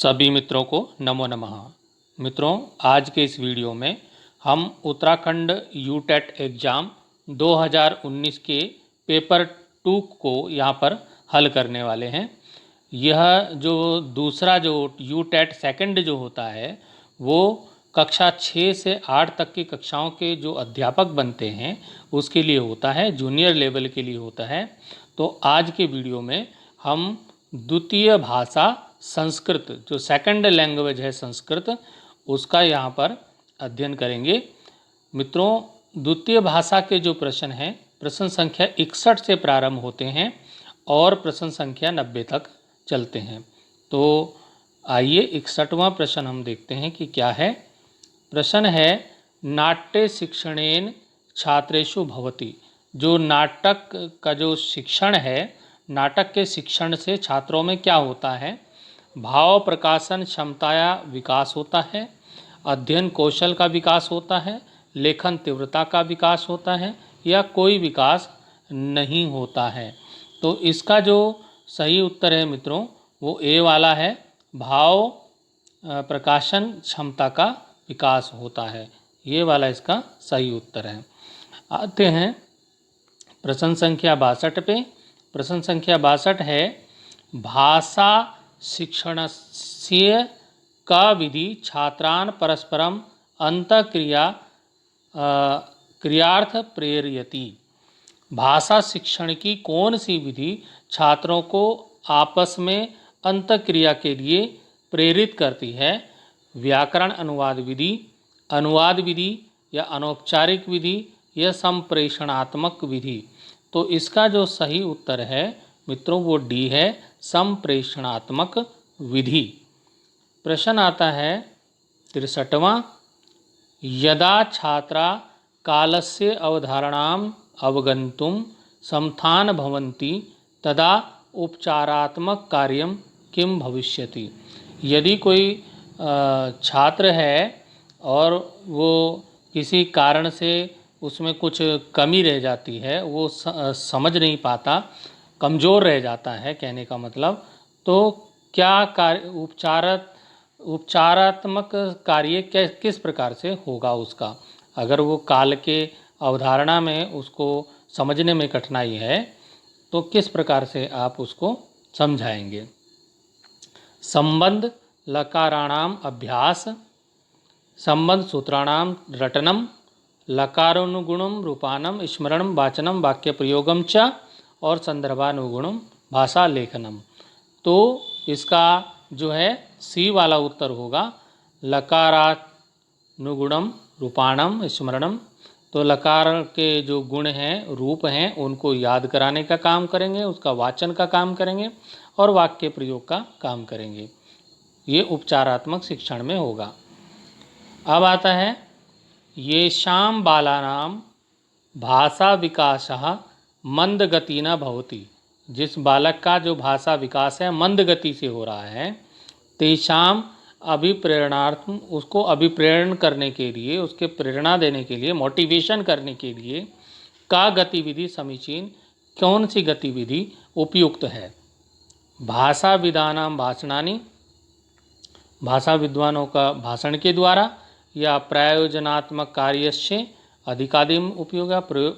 सभी मित्रों को नमो नमः। मित्रों, आज के इस वीडियो में हम उत्तराखंड यूटेट एग्ज़ाम 2019 के पेपर 2 को यहाँ पर हल करने वाले हैं। यह जो दूसरा जो यूटेट सेकंड जो होता है वो कक्षा 6 से 8 तक की कक्षाओं के जो अध्यापक बनते हैं उसके लिए होता है, जूनियर लेवल के लिए होता है। तो आज के वीडियो में हम द्वितीय भाषा संस्कृत, जो सेकंड लैंग्वेज है संस्कृत, उसका यहाँ पर अध्ययन करेंगे। मित्रों, द्वितीय भाषा के जो प्रश्न हैं प्रश्न संख्या 61 से प्रारंभ होते हैं और प्रश्न संख्या 90 तक चलते हैं। तो आइए 61वां प्रश्न हम देखते हैं कि क्या है। प्रश्न है, नाट्य शिक्षणेन छात्रेषु भवति। जो नाटक का जो शिक्षण है, नाटक के शिक्षण से छात्रों में क्या होता है? भाव प्रकाशन क्षमताया विकास होता है, अध्ययन कौशल का विकास होता है, लेखन तीव्रता का विकास होता है, या कोई विकास नहीं होता है। तो इसका जो सही उत्तर है मित्रों वो ए वाला है, भाव प्रकाशन क्षमता का विकास होता है। ये वाला इसका सही उत्तर है। आते हैं प्रश्न संख्या 62 पे। प्रश्न संख्या 62 है, भाषा शिक्षणस्य का विधि छात्रान् परस्परम अंतःक्रिया क्रियार्थ प्रेरयति। भाषा शिक्षण की कौन सी विधि छात्रों को आपस में अंतःक्रिया के लिए प्रेरित करती है? व्याकरण अनुवाद विधि या अनौपचारिक विधि या संप्रेषणात्मक विधि? तो इसका जो सही उत्तर है मित्रों वो डी है, संप्रेषणात्मक विधि। प्रश्न आता है 63वां, यदा छात्रा कालस्य अवधारणाम् अवगन्तुं समर्थान् भवन्ति तदा उपचारात्मक कार्यं किं भविष्यति। यदि कोई छात्र है और वो किसी कारण से उसमें कुछ कमी रह जाती है, वो समझ नहीं पाता, कमज़ोर रह जाता है कहने का मतलब, तो क्या कार्य उपचारात्मक कार्य किस प्रकार से होगा उसका? अगर वो काल के अवधारणा में उसको समझने में कठिनाई है तो किस प्रकार से आप उसको समझाएंगे? संबंध लकाराणाम अभ्यास, संबंध सूत्राणाम रटनम, लकारानुगुणम रूपानम स्मरणम वाचनम वाक्य प्रयोगम च, और संदर्भानुगुणम भाषा लेखनम। तो इसका जो है सी वाला उत्तर होगा, लकारानुगुणम रूपाणम स्मरणम। तो लकार के जो गुण हैं, रूप हैं, उनको याद कराने का काम करेंगे, उसका वाचन का काम करेंगे और वाक्य प्रयोग का काम करेंगे। ये उपचारात्मक शिक्षण में होगा। अब आता है, येषां बालानां भाषा विकासः मंद गति न भवति। जिस बालक का जो भाषा विकास है मंद गति से हो रहा है, तेषां अभिप्रेरणार्थम, उसको अभिप्रेरण करने के लिए, उसके प्रेरणा देने के लिए, मोटिवेशन करने के लिए, का गतिविधि समीचीन, कौन सी गतिविधि उपयुक्त है? भाषा विदानां भाषणानि, भाषा विद्वानों का भाषण के द्वारा, या प्रयोजनात्मक कार्य से अधिकाधिक उपयोग,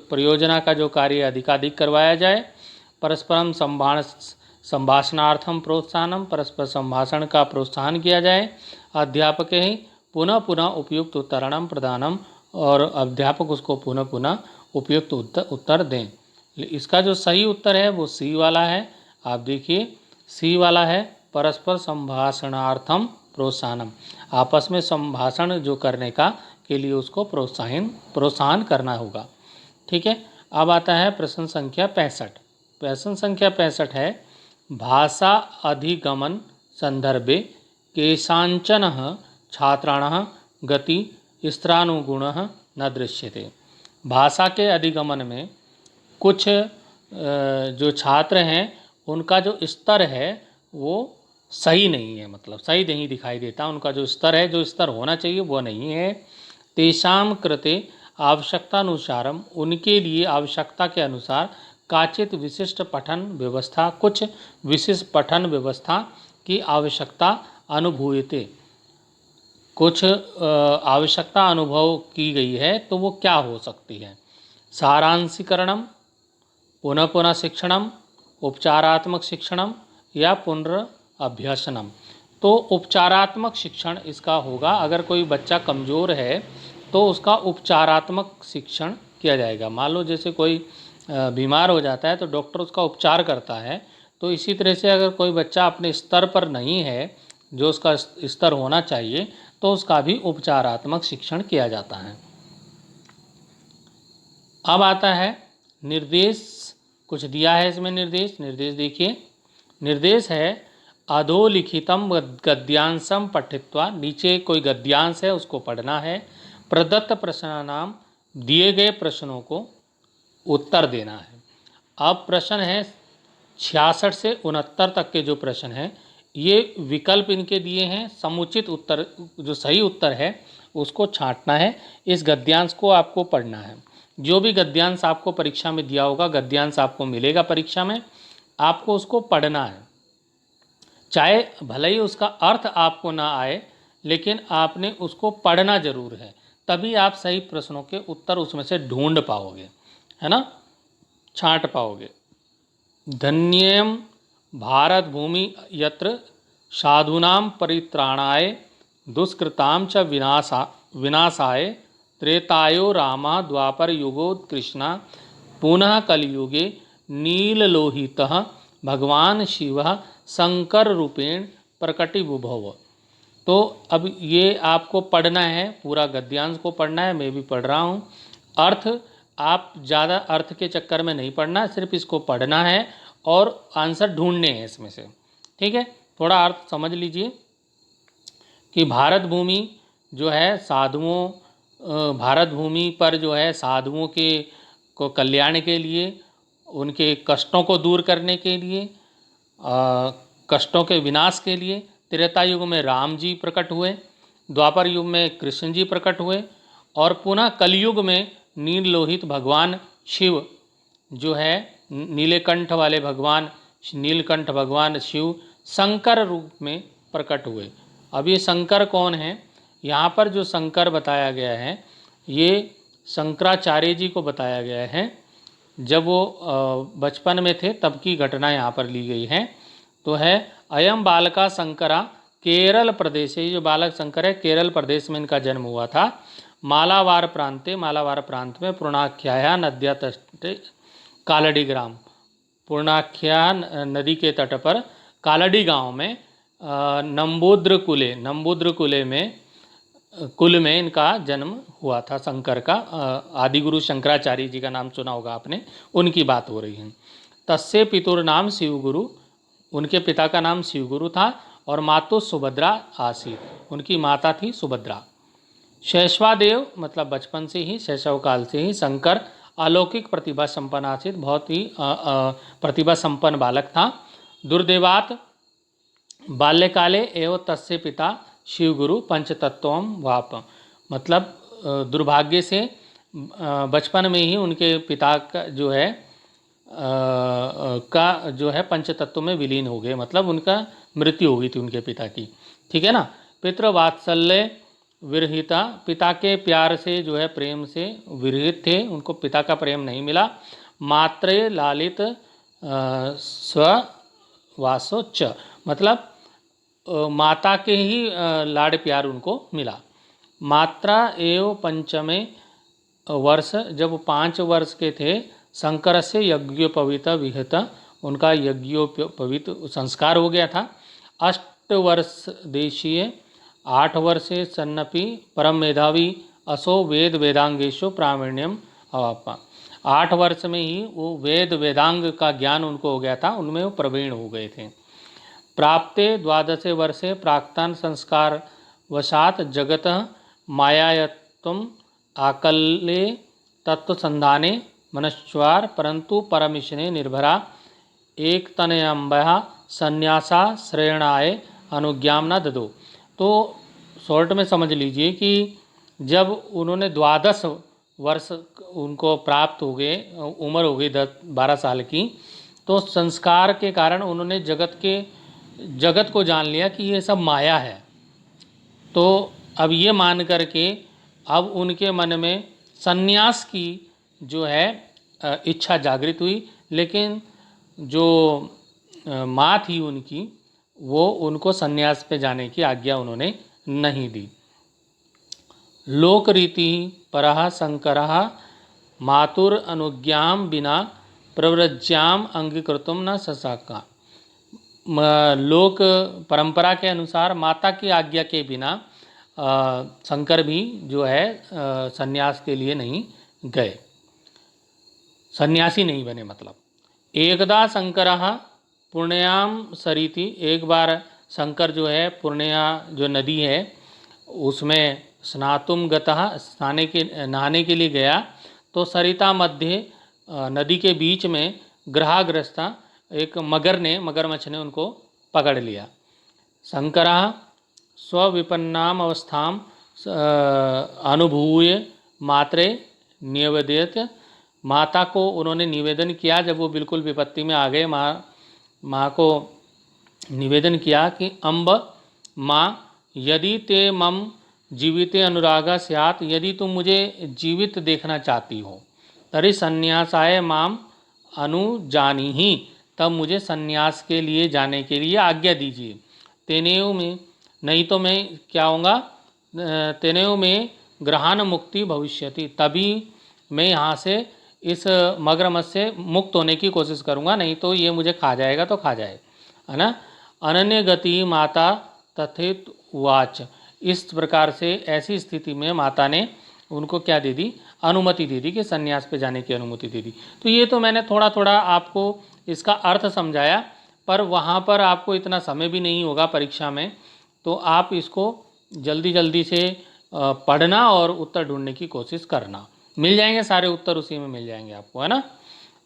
प्रयोजना का जो कार्य अधिकाधिक करवाया जाए, परस्परम संभाषणार्थम प्रोत्साहनम, परस्पर संभाषण का प्रोत्साहन किया जाए, अध्यापक ही पुनः पुनः उपयुक्त उत्तरणम प्रदानम, और अध्यापक उसको पुनः पुनः उपयुक्त उत्तर दें। इसका जो सही उत्तर है वो सी वाला है। आप देखिए सी वाला है, परस्पर संभाषणार्थम प्रोत्साहनम, आपस में संभाषण जो करने का के लिए उसको प्रोत्साहन करना होगा। ठीक है। अब आता है प्रश्न संख्या 65। प्रश्न संख्या 65 है, भाषा अधिगमन संदर्भे केषांचन छात्राणः गति स्तरानुगुणः न दृश्यते। भाषा के अधिगमन में कुछ जो छात्र हैं उनका जो स्तर है वो सही नहीं है, मतलब सही नहीं दिखाई देता। उनका जो स्तर है, जो स्तर होना चाहिए वो नहीं है। तेषां कृते आवश्यकतानुसारम, उनके लिए आवश्यकता के अनुसार, काचित विशिष्ट पठन व्यवस्था, कुछ विशिष्ट पठन व्यवस्था की आवश्यकता अनुभूयते, कुछ आवश्यकता अनुभव की गई है तो वो क्या हो सकती है? सारांशीकरणम, पुनः पुनः शिक्षणम, उपचारात्मक शिक्षणम या पुनर्अभ्यसनम। तो उपचारात्मक शिक्षण इसका होगा। अगर कोई बच्चा कमज़ोर है तो उसका उपचारात्मक शिक्षण किया जाएगा। मान लो जैसे कोई बीमार हो जाता है तो डॉक्टर उसका उपचार करता है, तो इसी तरह से अगर कोई बच्चा अपने स्तर पर नहीं है जो उसका स्तर होना चाहिए तो उसका भी उपचारात्मक शिक्षण किया जाता है। अब आता है निर्देश, कुछ दिया है इसमें निर्देश। निर्देश देखिए, निर्देश है अधोलिखितम गद्यांशम पठित्वा, नीचे कोई गद्यांश है उसको पढ़ना है। प्रदत्त प्रश्नानाम, दिए गए प्रश्नों को उत्तर देना है। अब प्रश्न है 66 से 69 तक के जो प्रश्न हैं, ये विकल्प इनके दिए हैं। समुचित उत्तर, जो सही उत्तर है उसको छांटना है। इस गद्यांश को आपको पढ़ना है। जो भी गद्यांश आपको परीक्षा में दिया होगा, गद्यांश आपको मिलेगा परीक्षा में, आपको उसको पढ़ना है। चाहे भले ही उसका अर्थ आपको ना आए, लेकिन आपने उसको पढ़ना जरूर है, तभी आप सही प्रश्नों के उत्तर उसमें से ढूंढ पाओगे, है ना, छांट पाओगे। धन्यम भारत भूमि यत्र साधूनां परित्राणाय दुष्कृतां च विनाशाय त्रेतायो रामः द्वापर युगोत्कृष्णा पुनः कलियुगे नीललोहितः भगवान शिवः शंकर रूपेण प्रकटिबुभव। तो अब ये आपको पढ़ना है, पूरा गद्यांश को पढ़ना है। मैं भी पढ़ रहा हूँ। अर्थ आप ज़्यादा अर्थ के चक्कर में नहीं पढ़ना, सिर्फ इसको पढ़ना है और आंसर ढूंढने हैं इसमें से, ठीक है। थोड़ा अर्थ समझ लीजिए कि भारत भूमि जो है साधुओं, भारत भूमि पर जो है साधुओं के को कल्याण के लिए, उनके कष्टों को दूर करने के लिए, कष्टों के विनाश के लिए त्रेता युग में राम जी प्रकट हुए, द्वापर युग में कृष्ण जी प्रकट हुए, और पुनः कलयुग में नीललोहित भगवान शिव जो है, नीलकंठ वाले भगवान, नीलकंठ भगवान शिव शंकर रूप में प्रकट हुए। अब ये शंकर कौन है? यहाँ पर जो शंकर बताया गया है ये शंकराचार्य जी को बताया गया है। जब वो बचपन में थे तब की घटना यहाँ पर ली गई है। तो है अयम बालका शंकरा केरल प्रदेश, ये जो बालक शंकर है केरल प्रदेश में इनका जन्म हुआ था। मालावार प्रांते, मालावार प्रांत में पूर्णाख्याया नद्या तटे कालड़ी ग्राम, पूर्णाख्या नदी के तट पर कालड़ी गांव में नंबूद्र कुले में कुल में इनका जन्म हुआ था शंकर का। आदिगुरु शंकराचार्य जी का नाम सुना होगा आपने, उनकी बात हो रही है। तस्य पितुर नाम शिवगुरु, उनके पिता का नाम शिवगुरु था, और मातु सुभद्रा आसीत, उनकी माता थी सुभद्रा। शैशवादेव मतलब बचपन से ही, शैशव काल से ही शंकर अलौकिक प्रतिभा संपन्न आसीत, बहुत ही प्रतिभा संपन्न बालक था। दुर्देवात बाल्यकाले एवं तस्य पिता शिवगुरु पंचतत्वम वाप, मतलब दुर्भाग्य से बचपन में ही उनके पिता का जो है पंचतत्व में विलीन हो गए, मतलब उनका मृत्यु हो गई थी उनके पिता की, ठीक है ना। पितृवात्सल्य विरहिता, पिता के प्यार से जो है प्रेम से विरहित थे, उनको पिता का प्रेम नहीं मिला। मात्रे लालित स्ववासोच्च, मतलब माता के ही लाड़ प्यार उनको मिला। मात्रा एवं पंचमे वर्ष, जब 5 वर्ष के थे, शंकर से यज्ञोपवीत विहित, उनका यज्ञोपवीत संस्कार हो गया था। 8 वर्ष देशीय, 8 वर्षे सन्नपि परम मेधावी असो वेद वेदांगेशो प्रावीण्यम अवापा, 8 वर्ष में ही वो वेद वेदांग का ज्ञान उनको हो गया था, उनमें वो प्रवीण हो गए थे। प्राप्ते 12 वर्षे प्राक्तन संस्कार वशात जगत मायायत्वम आकल्ले तत्वसंधाने मनश्वार परंतु परमिशने निर्भरा एक तनयम्बया संन्यासा श्रेणाय अनुज्ञाम न ददो। तो शॉर्ट में समझ लीजिए कि जब उन्होंने 12 वर्ष उनको प्राप्त हो गए, उम्र हो गई 10-12 साल की, तो संस्कार के कारण उन्होंने जगत के जगत को जान लिया कि ये सब माया है। तो अब ये मान करके अब उनके मन में सन्यास की जो है इच्छा जागृत हुई, लेकिन जो माँ थी उनकी, वो उनको सन्यास पे जाने की आज्ञा उन्होंने नहीं दी। लोक रीति परः शंकरः मातुर अनुज्ञाम बिना प्रव्रज्याम अंगीकृतुम न ससाका। लोक परंपरा के अनुसार माता की आज्ञा के बिना शंकर भी जो है सन्यास के लिए नहीं गए, सन्यासी नहीं बने। मतलब एकदा शंकरः पूर्णयाम सरिति, एक बार शंकर जो है पूर्णया जो नदी है उसमें स्नातुम गतः, नहाने के लिए गया। तो सरिता मध्य नदी के बीच में ग्रहाग्रस्ता एक मगरमच्छ ने उनको पकड़ लिया। शंकरः स्वविपन्नाम अवस्थाम अनुभूय मात्रे निवेदयत, माता को उन्होंने निवेदन किया जब वो बिल्कुल विपत्ति में आ गए। माँ को निवेदन किया कि अम्ब माँ यदि ते मम जीविते अनुरागा स्यात्, यदि तुम मुझे जीवित देखना चाहती हो तरी संन्यासाय माम अनुजानीहि, तब मुझे संन्यास के लिए जाने के लिए आज्ञा दीजिए। तेनेव में, नहीं तो मैं क्या होऊंगा, तेनेव में ग्रहण मुक्ति भविष्यति, तभी मैं यहाँ से इस मगरमच्छ से मुक्त होने की कोशिश करूँगा, नहीं तो ये मुझे खा जाएगा तो खा जाए, है ना। अनन्य गति माता तथित वाच, इस प्रकार से ऐसी स्थिति में माता ने उनको क्या दे दी, अनुमति दे दी कि सन्यास पे जाने की अनुमति दे दी। तो ये तो मैंने थोड़ा थोड़ा आपको इसका अर्थ समझाया, पर वहाँ पर आपको इतना समय भी नहीं होगा परीक्षा में, तो आप इसको जल्दी जल्दी से पढ़ना और उत्तर ढूंढने की कोशिश करना। मिल जाएंगे सारे उत्तर, उसी में मिल जाएंगे आपको, है ना।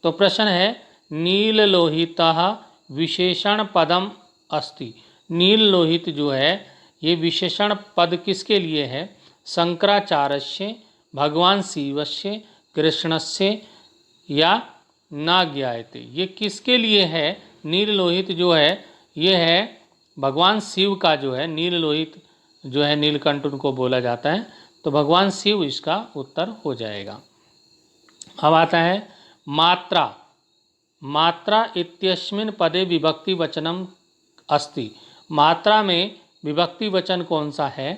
तो प्रश्न है नील लोहितः विशेषण पदम अस्ति, नील लोहित जो है ये विशेषण पद किसके लिए है, शंकराचार्यस्य, भगवान शिवस्य, कृष्णस्य या ना ज्ञायते, ये किसके लिए है। नील लोहित जो है ये है भगवान शिव का जो है, नील लोहित जो है नीलकंठ उनको बोला जाता है, तो भगवान शिव इसका उत्तर हो जाएगा। अब आता है मात्रा, मात्रा इत्यस्मिन् पदे विभक्ति वचनम अस्ति, मात्रा में विभक्ति वचन कौन सा है,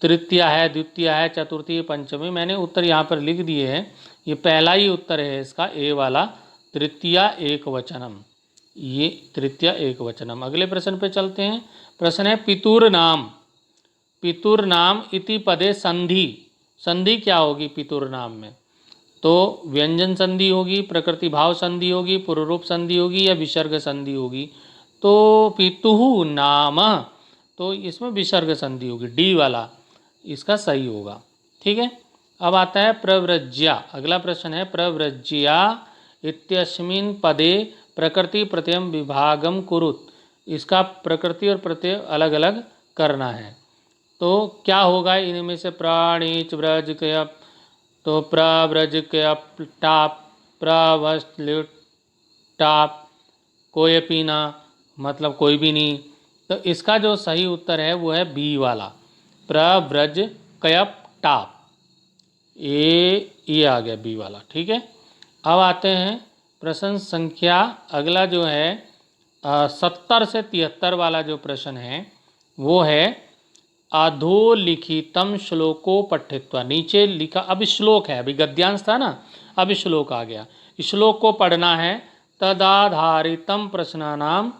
तृतीया है, द्वितीया है, चतुर्थी, पंचमी। मैंने उत्तर यहाँ पर लिख दिए हैं, ये पहला ही उत्तर है इसका, ए वाला, तृतीया एक वचनम, ये तृतीया एक वचनम। अगले प्रश्न पे चलते हैं। प्रश्न है पितुर नाम, पितुर नाम इति पदे संधि, संधि क्या होगी पितुर नाम में, तो व्यंजन संधि होगी, प्रकृति भाव संधि होगी, पूर्वरूप संधि होगी या विसर्ग संधि होगी। तो पितुः नाम, तो इसमें विसर्ग संधि होगी, डी वाला इसका सही होगा, ठीक है। अब आता है प्रव्रज्या, अगला प्रश्न है प्रव्रज्या इत्यस्मिन् पदे प्रकृति प्रत्ययम विभागम कुरुत, इसका प्रकृति और प्रत्यय अलग अलग करना है। तो क्या होगा इनमें से, प्राणीच व्रज कयप, तो प्रव्रज कयप टाप, प्रवस्लिट टाप, कोई पीना मतलब कोई भी नहीं। तो इसका जो सही उत्तर है वो है बी वाला, प्रव्रज कयप टाप, ये आ गया बी वाला, ठीक है। अब आते हैं प्रश्न संख्या, अगला जो है 70 से 73 वाला जो प्रश्न है वो है अधोलिखितम श्लोको पठित्वा, नीचे लिखा, अब श्लोक है, अभी गद्यांश था ना, अब श्लोक आ गया, श्लोक को पढ़ना है। तदाधारितम प्रश्नानाम,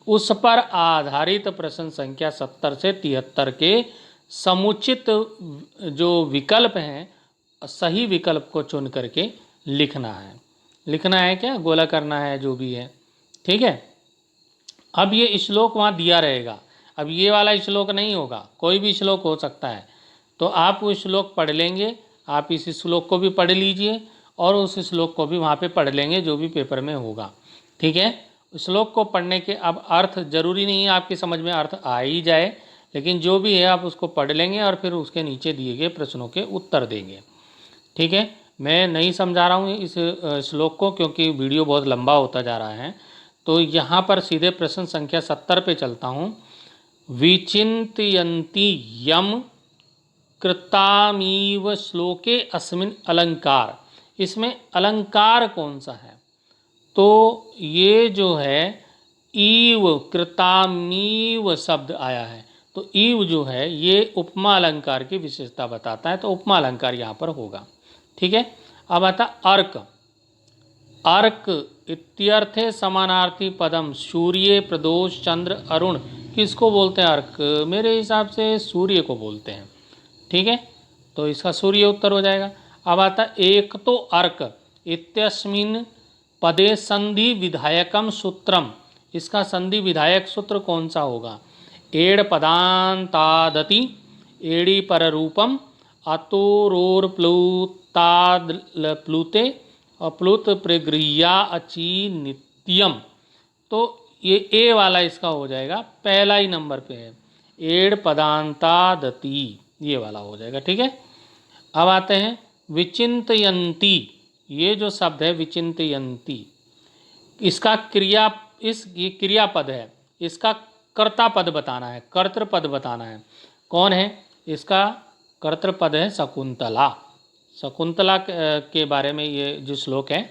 उस पर आधारित प्रश्न संख्या 70 से 73 के समुचित जो विकल्प हैं, सही विकल्प को चुन करके लिखना है। लिखना है क्या, गोला करना है, जो भी है, ठीक है। अब ये श्लोक वहाँ दिया रहेगा, अब ये वाला श्लोक नहीं होगा, कोई भी श्लोक हो सकता है। तो आप वो श्लोक पढ़ लेंगे, आप इस श्लोक को भी पढ़ लीजिए और उस श्लोक को भी वहाँ पे पढ़ लेंगे जो भी पेपर में होगा, ठीक है। श्लोक को पढ़ने के अब अर्थ जरूरी नहीं है आपकी समझ में अर्थ आ ही जाए, लेकिन जो भी है आप उसको पढ़ लेंगे और फिर उसके नीचे दिए गए प्रश्नों के उत्तर देंगे, ठीक है। मैं नहीं समझा रहा हूँ इस श्लोक को क्योंकि वीडियो बहुत लंबा होता जा रहा है, तो यहाँ पर सीधे प्रश्न संख्या 70 पे चलता हूँ। विचिन्तयन्ति यम कृतामीव श्लोके अस्मिन् अलंकार, इसमें अलंकार कौन सा है? तो ये जो है ईव कृतामीव शब्द आया है, तो ईव जो है ये उपमा अलंकार की विशेषता बताता है, तो उपमा अलंकार यहाँ पर होगा। ठीक है। अब आता अर्क। अर्क इत्यर्थे समानार्थी पदम सूर्य प्रदोष चंद्र अरुण, किसको बोलते हैं अर्क? मेरे हिसाब से सूर्य को बोलते हैं। ठीक है, तो इसका सूर्य उत्तर हो जाएगा। अब आता एक तो अर्क इत्यस्मिन् पदे संधि विधायकम सूत्रम, इसका संधि विधायक सूत्र कौन सा होगा? एड़ पदांतादति एड़ी पर रूपम अतोरोर प्लुताद प्लुते अप्लुत प्रगृह्या अची नित्यम, तो ये ए वाला इसका हो जाएगा, पहला ही नंबर पे है, एड़ पदांतादति, ये वाला हो जाएगा। ठीक है। अब आते हैं विचिन्तयन्ति, ये जो शब्द है विचिन्तयन्ति, इसका क्रिया, ये क्रियापद है, इसका कर्ता पद बताना है, कर्तृपद बताना है। कौन है? इसका कर्तृपद है शकुंतला। शकुंतला के बारे में ये जो श्लोक है,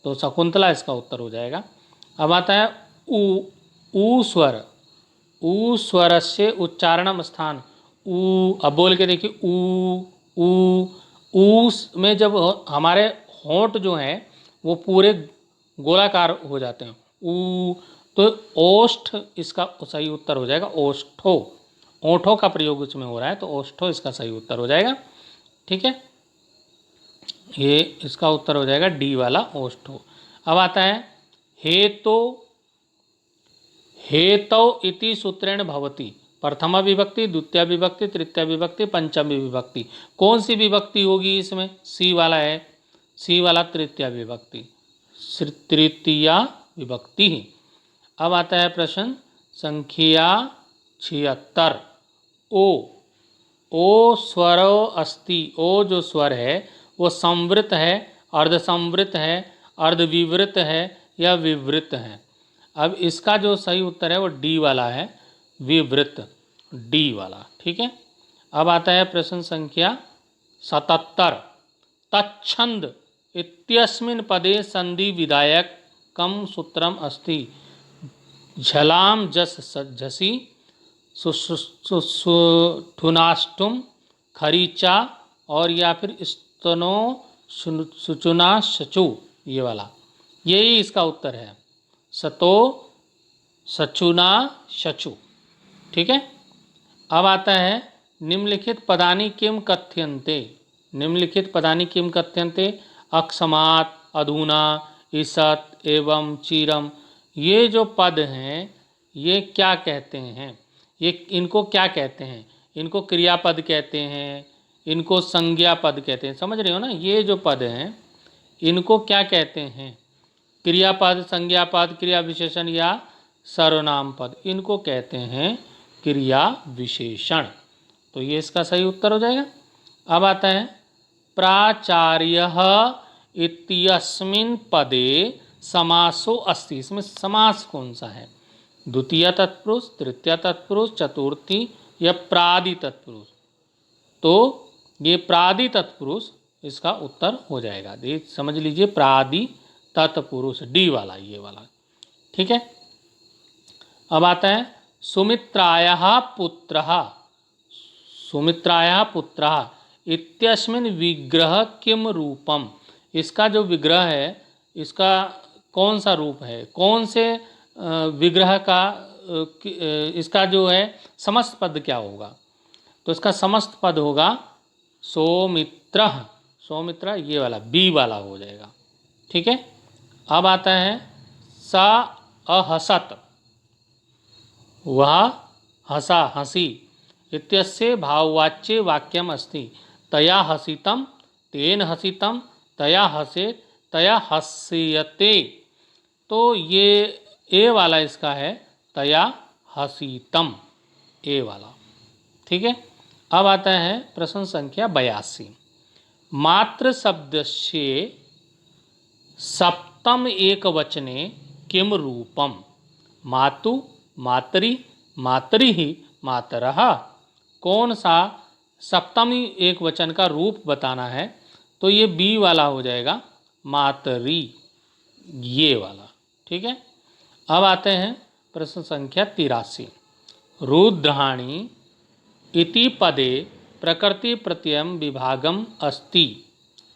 तो शकुंतला इसका उत्तर हो जाएगा। अब आता है ऊ स्वर, ऊ स्वर से उच्चारणम स्थान, ऊ, अब बोल के देखिए ऊ में जब हमारे होंठ जो हैं वो पूरे गोलाकार हो जाते हैं, ऊ, तो ओष्ठ इसका सही उत्तर हो जाएगा, ओष्ठो, ओंठों का प्रयोग इसमें हो रहा है, तो ओष्ठो इसका सही उत्तर हो जाएगा। ठीक है, ये इसका उत्तर हो जाएगा डी वाला, ओष्ठो। अब आता है हेतौ इति सूत्रेण भवति, प्रथमा विभक्ति, द्वितीय विभक्ति, तृतीय विभक्ति, पंचमी विभक्ति, कौन सी विभक्ति होगी इसमें? सी वाला है, सी वाला तृतीय विभक्ति, तृतीय विभक्ति ही। अब आता है प्रश्न संख्या 76। ओ स्वरो अस्ति, ओ जो स्वर है वो संवृत है, अर्धसंवृत है, अर्धविवृत है या विवृत है? अब इसका जो सही उत्तर है वो डी वाला है, विवृत, डी वाला। ठीक है। अब आता है प्रश्न संख्या 77। तच्छंद इत्यस्मिन् पदे संधि विधायक कम सूत्रम अस्ति, झलाम जस झसी सुठुनाष्टुम खरीचा और या फिर स्तनो सुचुना शचु, ये वाला, यही इसका उत्तर है, सतो सचुना शचु। ठीक है। अब आता है निम्नलिखित पदानि किम कथ्यन्ते, निम्नलिखित पदानि किम कथ्यन्ते, अक्षमात्, अधुना, ईसत् एवं चीरम, ये जो पद हैं ये क्या कहते हैं? ये इनको क्या कहते हैं? इनको क्रियापद कहते हैं, इनको संज्ञा पद कहते हैं, समझ रहे हो ना? ये जो पद हैं इनको क्या कहते हैं? क्रियापद, संज्ञा पद, क्रिया विशेषण या सर्वनाम पद, इनको कहते हैं क्रिया विशेषण। तो ये इसका सही उत्तर हो जाएगा। अब आता है प्राचार्यः इत्यस्मिन् पदे समासो अस्ति, इसमें समास कौन सा है? द्वितीय तत्पुरुष, तृतीय तत्पुरुष, चतुर्थी या प्रादि तत्पुरुष? तो ये प्रादि तत्पुरुष इसका उत्तर हो जाएगा, ये समझ लीजिए, प्रादि तत्पुरुष, डी वाला, ये वाला। ठीक है। अब आता है सुमित्रायाः पुत्रः, सुमित्रायाः पुत्रः इत्यस्मिन् विग्रह किम रूपम, इसका जो विग्रह है इसका कौन सा रूप है? कौन से विग्रह का इसका जो है समस्त पद क्या होगा? तो इसका समस्त पद होगा सौमित्र, सौमित्र, ये वाला, बी वाला हो जाएगा। ठीक है। अब आता है सा अहसत, वह हसा, हसी, इत्यस्य भाववाच्ये वाक्यम अस्ति, तया हसितम, तेन हसितम, तया हसेत, तया हस्यते, तो ये ए वाला इसका है, तया हसीतम, ए वाला। ठीक है। अब आता है प्रश्न संख्या 82। मात्र शब्द से सप्तम एक वचने किम रूपम, मातु, मातरि, मातरिः, मातरः। कौन सा सप्तमी एक वचन का रूप बताना है, तो ये बी वाला हो जाएगा, मातरी, ये वाला। ठीक है। अब आते हैं प्रश्न संख्या 83। रुद्राणी इति पदे प्रकृति प्रत्ययम विभागम अस्ति।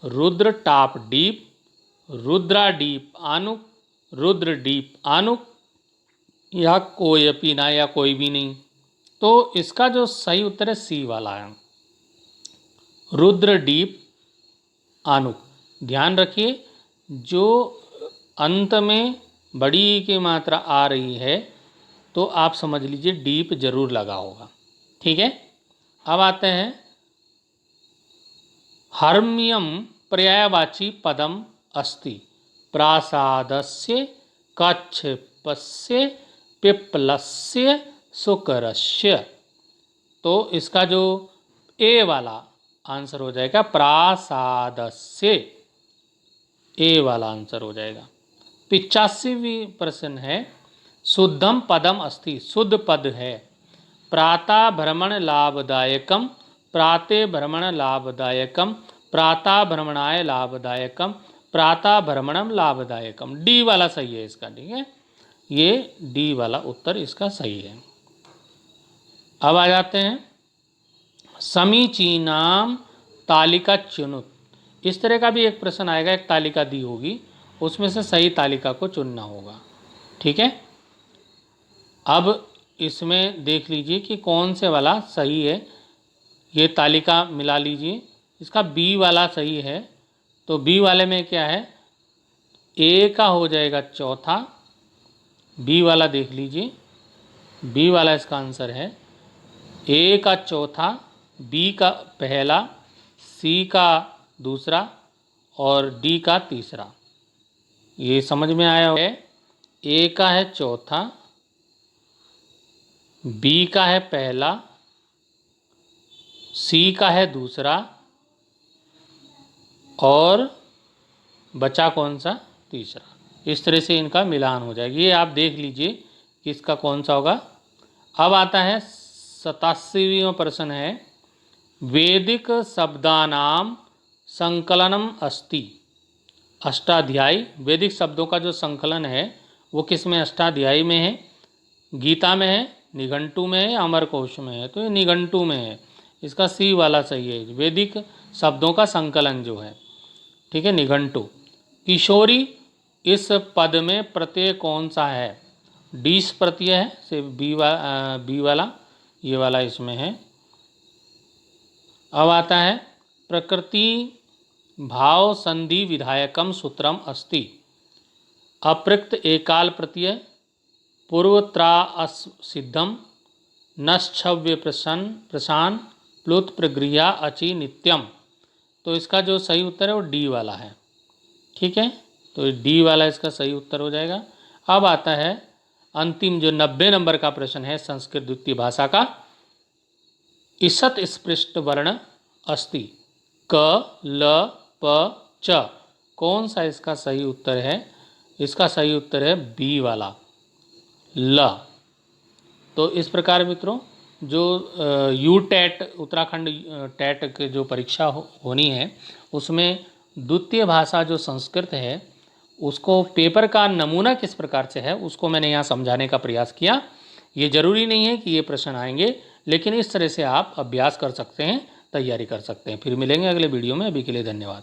रुद्र टाप डीप, रुद्रा डीप आनुक, रुद्र डीप आनुक, या कोई अपी ना, या कोई भी नहीं। तो इसका जो सही उत्तर है सी वाला है, रुद्र डीप आनुक। ध्यान रखिए, जो अंत में बड़ी की मात्रा आ रही है तो आप समझ लीजिए डीप जरूर लगा होगा। ठीक है। अब आते हैं हर्म्यम पर्यायवाची पदम अस्ति। प्रासादस्य, कच्छपस्य, पिप्पलस्य, सुकरस्य। तो इसका जो ए वाला आंसर हो जाएगा प्रासादस्य, ए वाला आंसर हो जाएगा। 85वीं प्रश्न है शुद्धम पदम अस्ति। शुद्ध पद है। प्रातः भ्रमण लाभदायकम, प्रातः भ्रमण लाभदायकम, प्रातः भ्रमणाय लाभदायकम, प्रातः भ्रमणम लाभदायकम। डी वाला सही है इसका। ठीक है, ये डी वाला उत्तर इसका सही है। अब आ जाते हैं समीचीनाम तालिका चुनुत। इस तरह का भी एक प्रश्न आएगा, एक तालिका दी होगी, उसमें से सही तालिका को चुनना होगा। ठीक है। अब इसमें देख लीजिए कि कौन से वाला सही है, ये तालिका मिला लीजिए। इसका बी वाला सही है, तो बी वाले में क्या है, ए का हो जाएगा चौथा, बी वाला देख लीजिए, बी वाला इसका आंसर है। ए का चौथा, बी का पहला, सी का दूसरा और डी का तीसरा। ये समझ में आया है। ए का है चौथा, बी का है पहला, सी का है दूसरा और बचा कौन सा, तीसरा। इस तरह से इनका मिलान हो जाएगा। ये आप देख लीजिए कि इसका कौन सा होगा। अब आता है 87वां प्रश्न है वैदिक शब्दानाम संकलनम अस्ति। अष्टाध्यायी, वैदिक शब्दों का जो संकलन है वो किस में, अष्टाध्यायी में है, गीता में है, निघंटू में है, अमरकोश में है। तो ये निघंटू में है, इसका सी वाला सही है। वैदिक शब्दों का संकलन जो है, ठीक है, निघंटू। किशोरी, इस पद में प्रत्यय कौन सा है, डीस प्रत्यय है, से बी वाला, ये वाला इसमें है। अब आता है प्रकृति भाव संधि विधायकम सूत्रम अस्ति। अपृक्त एकाल प्रत्यय, पूर्वत्रा सिद्धम, नश्छव्य प्रशान, प्लुत प्रगृह्या अचि नित्यम। तो इसका जो सही उत्तर है वो डी वाला है। ठीक है, तो डी वाला इसका सही उत्तर हो जाएगा। अब आता है अंतिम जो 90 नंबर का प्रश्न है संस्कृत द्वितीय भाषा का। ईसत स्पृष्ट वर्ण अस्ति। क, ल, प, च। कौन सा इसका सही उत्तर है, इसका सही उत्तर है बी वाला, ल। तो इस प्रकार मित्रों, जो यू टेट उत्तराखंड टेट की जो परीक्षा होनी है उसमें द्वितीय भाषा जो संस्कृत है उसको पेपर का नमूना किस प्रकार से है उसको मैंने यहाँ समझाने का प्रयास किया। ये ज़रूरी नहीं है कि ये प्रश्न आएंगे, लेकिन इस तरह से आप अभ्यास कर सकते हैं, तैयारी कर सकते हैं। फिर मिलेंगे अगले वीडियो में। अभी के लिए धन्यवाद।